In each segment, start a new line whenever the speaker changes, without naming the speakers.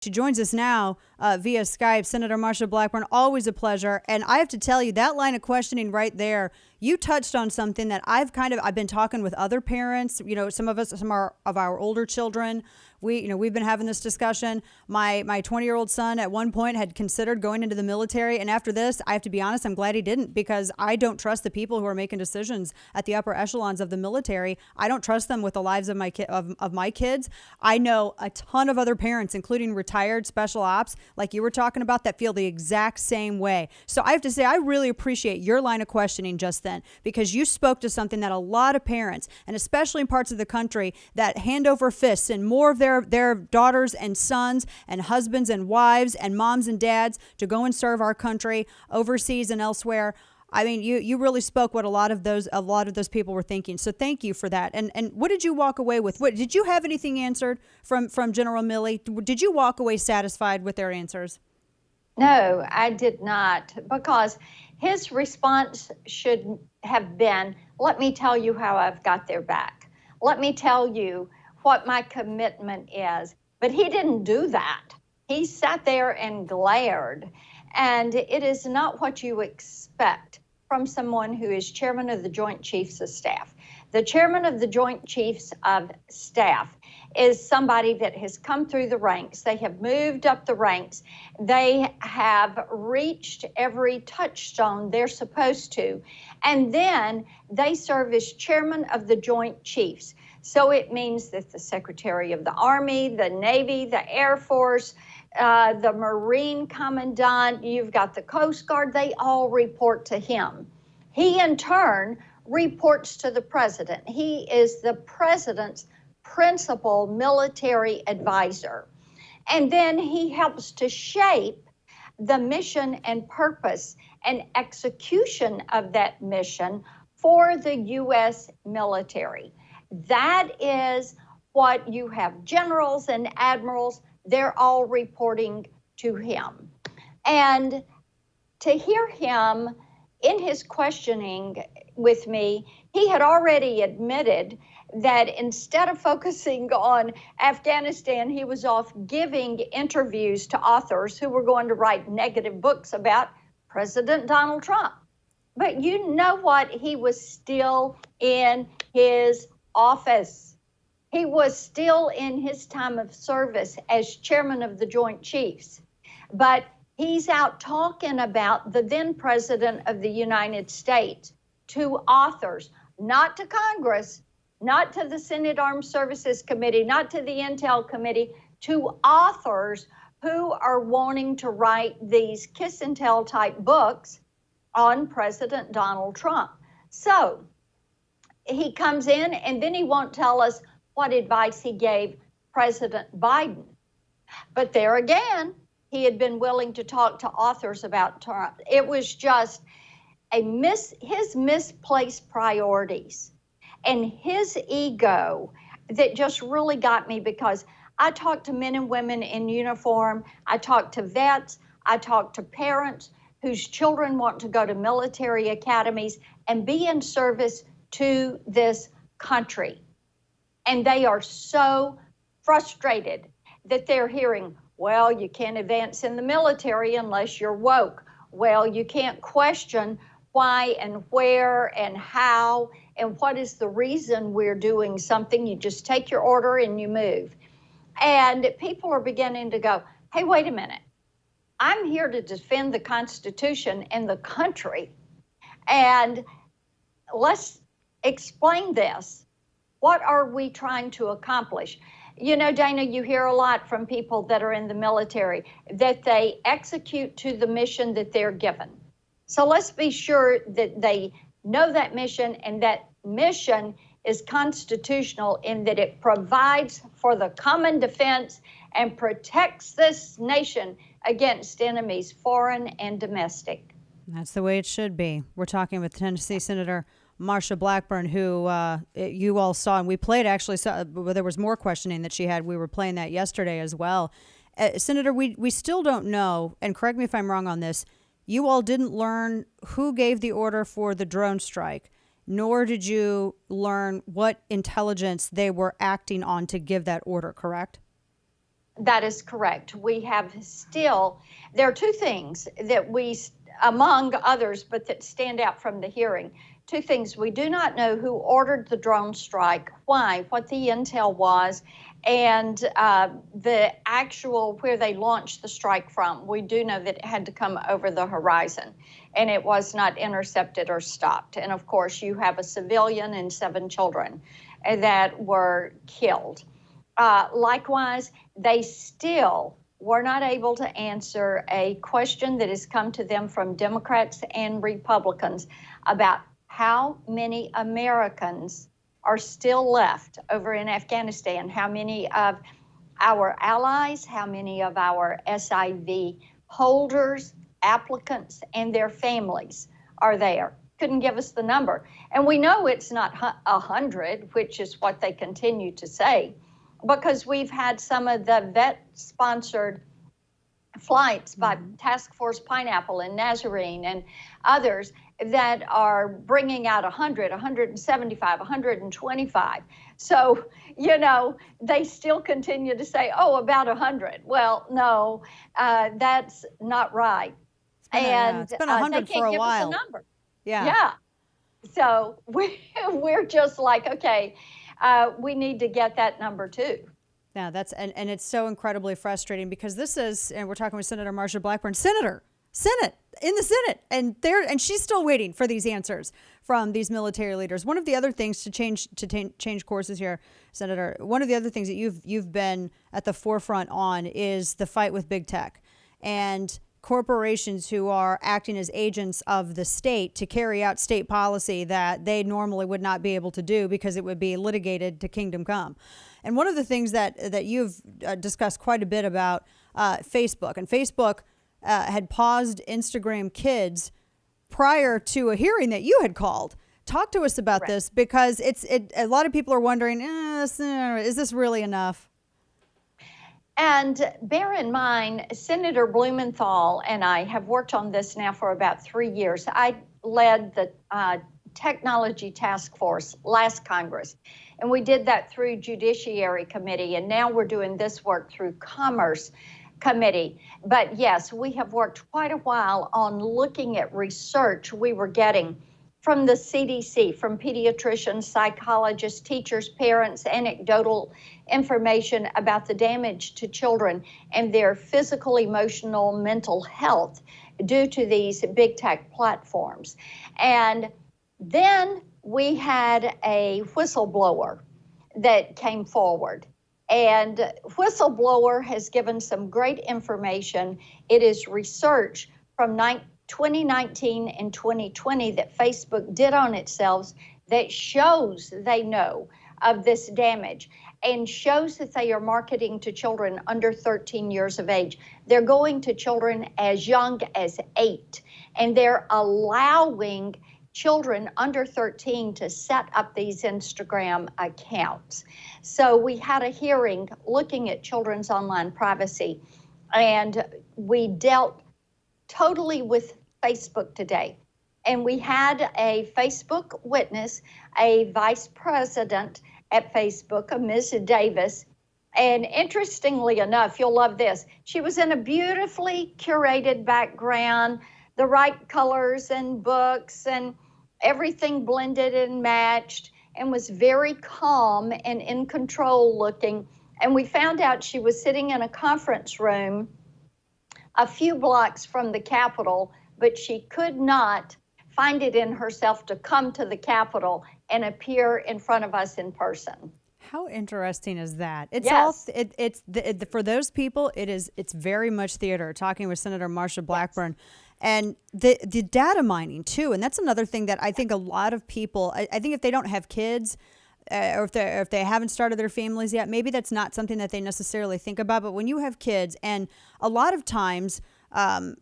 She joins us now via Skype. Senator Marsha Blackburn, always a pleasure. And I have to tell you, that line of questioning right there, you touched on something that I've been talking with other parents. Some of our older children. We've been having this discussion. My 20-year-old son at one point had considered going into the military, and after this, I have to be honest, I'm glad he didn't, because I don't trust the people who are making decisions at the upper echelons of the military. I don't trust them with the lives of my kids. I know a ton of other parents, including retired special ops, like you were talking about, that feel the exact same way. So I have to say, I really appreciate your line of questioning just then, because you spoke to something that a lot of parents, and especially in parts of the country that hand over fists and more of their daughters and sons and husbands and wives and moms and dads to go and serve our country overseas and elsewhere. I mean, you really spoke what a lot of those people were thinking. So thank you for that. And what did you walk away with? What did you have anything answered from General Milley? Did you walk away satisfied with their answers?
No, I did not, because his response should have been, let me tell you how I've got their back. Let me tell you what my commitment is. But he didn't do that. He sat there and glared. And it is not what you expect from someone who is chairman of the Joint Chiefs of Staff. The chairman of the Joint Chiefs of Staff is somebody that has come through the ranks. They have moved up the ranks. They have reached every touchstone they're supposed to. And then they serve as chairman of the Joint Chiefs. So it means that the Secretary of the Army, the Navy, the Air Force, the Marine Commandant, you've got the Coast Guard, they all report to him. He, in turn, reports to the president. He is the president's principal military advisor. And then he helps to shape the mission and purpose and execution of that mission for the U.S. military. That is what you have generals and admirals, they're all reporting to him. And to hear him in his questioning with me, he had already admitted that instead of focusing on Afghanistan, he was off giving interviews to authors who were going to write negative books about President Donald Trump. But you know what? He was still in his office. He was still in his time of service as chairman of the Joint Chiefs. But he's out talking about the then president of the United States to authors, not to Congress, not to the Senate Armed Services Committee, not to the Intel Committee, to authors who are wanting to write these kiss and tell type books on President Donald Trump. So he comes in and then he won't tell us what advice he gave President Biden. But there again, he had been willing to talk to authors about Trump. It was just his misplaced priorities and his ego that just really got me, because I talk to men and women in uniform. I talk to vets. I talk to parents whose children want to go to military academies and be in service to this country. And they are so frustrated that they're hearing, well, you can't advance in the military unless you're woke. Well, you can't question why and where and how and what is the reason we're doing something. You just take your order and you move. And people are beginning to go, hey, wait a minute. I'm here to defend the Constitution and the country. And let's explain this. What are we trying to accomplish? You know, Dana, you hear a lot from people that are in the military that they execute to the mission that they're given. So let's be sure that they know that mission, and that mission is constitutional in that it provides for the common defense and protects this nation against enemies, foreign and domestic.
That's the way it should be. We're talking with Tennessee Senator Marsha Blackburn, who you all saw, and we played actually, there was more questioning that she had. We were playing that yesterday as well. Senator, we still don't know, and correct me if I'm wrong on this, you all didn't learn who gave the order for the drone strike, nor did you learn what intelligence they were acting on to give that order, correct?
That is correct. We have still, there are two things that among others, but that stand out from the hearing. Two things. We do not know who ordered the drone strike, why, what the intel was, and the actual where they launched the strike from. We do know that it had to come over the horizon and it was not intercepted or stopped. And of course, you have a civilian and 7 children that were killed. Likewise, they still were not able to answer a question that has come to them from Democrats and Republicans about how many Americans are still left over in Afghanistan, how many of our allies, how many of our SIV holders, applicants, and their families are there. Couldn't give us the number. And we know it's not 100, which is what they continue to say, because we've had some of the vet-sponsored flights by Task Force Pineapple and Nazarene and others that are bringing out 100, 175, 125. So, they still continue to say, about 100. Well, no, that's not right.
It's been 100
they can't
for a
give
while.
us a number.
Yeah.
So we're just like, okay, we need to get that number too.
Yeah, and it's so incredibly frustrating because this is, and we're talking with Senator Marsha Blackburn, Senate in the Senate, and she's still waiting for these answers from these military leaders. One of the other things to change courses here, Senator, one of the other things that you've been at the forefront on is the fight with big tech and corporations who are acting as agents of the state to carry out state policy that they normally would not be able to do because it would be litigated to kingdom come. And one of the things that you've discussed quite a bit about Facebook, and Facebook had paused Instagram Kids prior to a hearing that you had called. Talk to us about this, because a lot of people are wondering, is this really enough?
And bear in mind, Senator Blumenthal and I have worked on this now for about 3 years. I led the Technology Task Force last Congress, and we did that through Judiciary Committee, and now we're doing this work through Commerce Committee. But yes, we have worked quite a while on looking at research we were getting from the CDC, from pediatricians, psychologists, teachers, parents, anecdotal information about the damage to children and their physical, emotional, mental health due to these big tech platforms. And then we had a whistleblower that came forward. And whistleblower has given some great information. It is research from 2019 and 2020 that Facebook did on itself that shows they know of this damage and shows that they are marketing to children under 13 years of age. They're going to children as young as 8, and they're allowing children under 13 to set up these Instagram accounts. So we had a hearing looking at children's online privacy, and we dealt totally with Facebook today. And we had a Facebook witness, a vice president at Facebook, a Ms. Davis. And interestingly enough, you'll love this, she was in a beautifully curated background, the right colors and books and everything blended and matched, and was very calm and in control looking. And we found out she was sitting in a conference room a few blocks from the Capitol, but she could not find it in herself to come to the Capitol and appear in front of us in person.
How interesting is that? It's
Yes.
For those people, it's very much theater. Talking with Senator Marsha Blackburn, and the data mining too, and that's another thing that I think a lot of people. I think if they don't have kids, or if they haven't started their families yet, maybe that's not something that they necessarily think about. But when you have kids, and a lot of times, and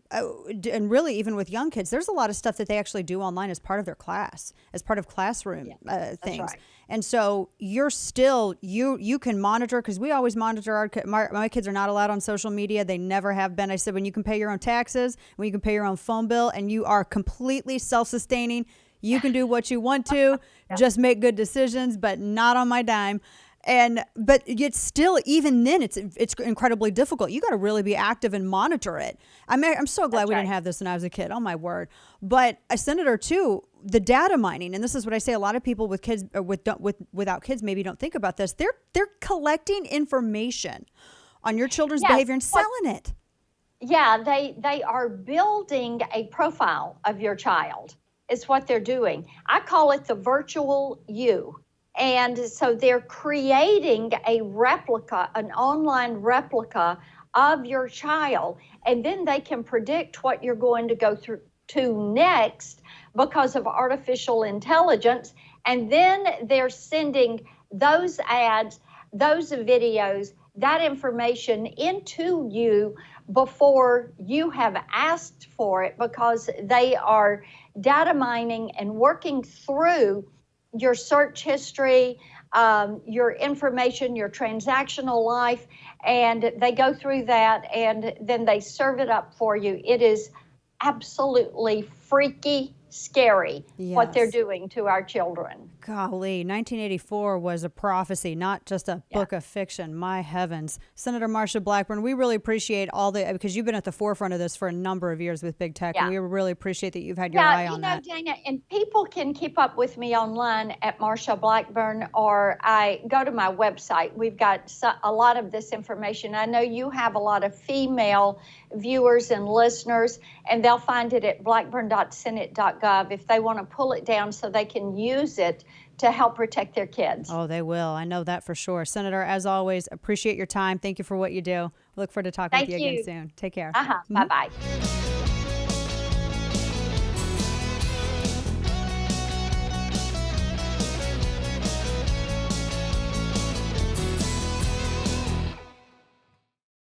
really even with young kids, there's a lot of stuff that they actually do online as part of their class, as part of classroom things.
Right.
And so you're still, you can monitor, because we always monitor my kids are not allowed on social media. They never have been. I said, when you can pay your own taxes, when you can pay your own phone bill, and you are completely self-sustaining, you can do what you want to, just make good decisions, but not on my dime. But it's still, even then, it's incredibly difficult. You got to really be active and monitor it. I'm so glad we didn't have this when I was a kid. Oh my word! But a senator too, the data mining, and this is what I say. A lot of people with kids or without kids maybe don't think about this. They're collecting information on your children's behavior and selling it.
Yeah, they are building a profile of your child. Is what they're doing. I call it the virtual you. And so they're creating a replica, an online replica of your child. And then they can predict what you're going to go through to next because of artificial intelligence. And then they're sending those ads, those videos, that information into you before you have asked for it, because they are data mining and working through your search history, your information, your transactional life, and they go through that and then they serve it up for you. It is absolutely freaky scary what they're doing to our children.
Golly, 1984 was a prophecy, not just a book of fiction. My heavens. Senator Marsha Blackburn, we really appreciate because you've been at the forefront of this for a number of years with big tech, and we really appreciate that you've had your eye on that.
Dana, and people can keep up with me online at Marsha Blackburn, or I go to my website. We've got a lot of this information. I know you have a lot of female viewers and listeners, and they'll find it at blackburn.senate.gov if they want to pull it down so they can use it to help protect their kids.
Oh, they will. I know that for sure. Senator, as always, appreciate your time. Thank you for what you do. Look forward to talking with you again soon. Take care.
Bye-bye.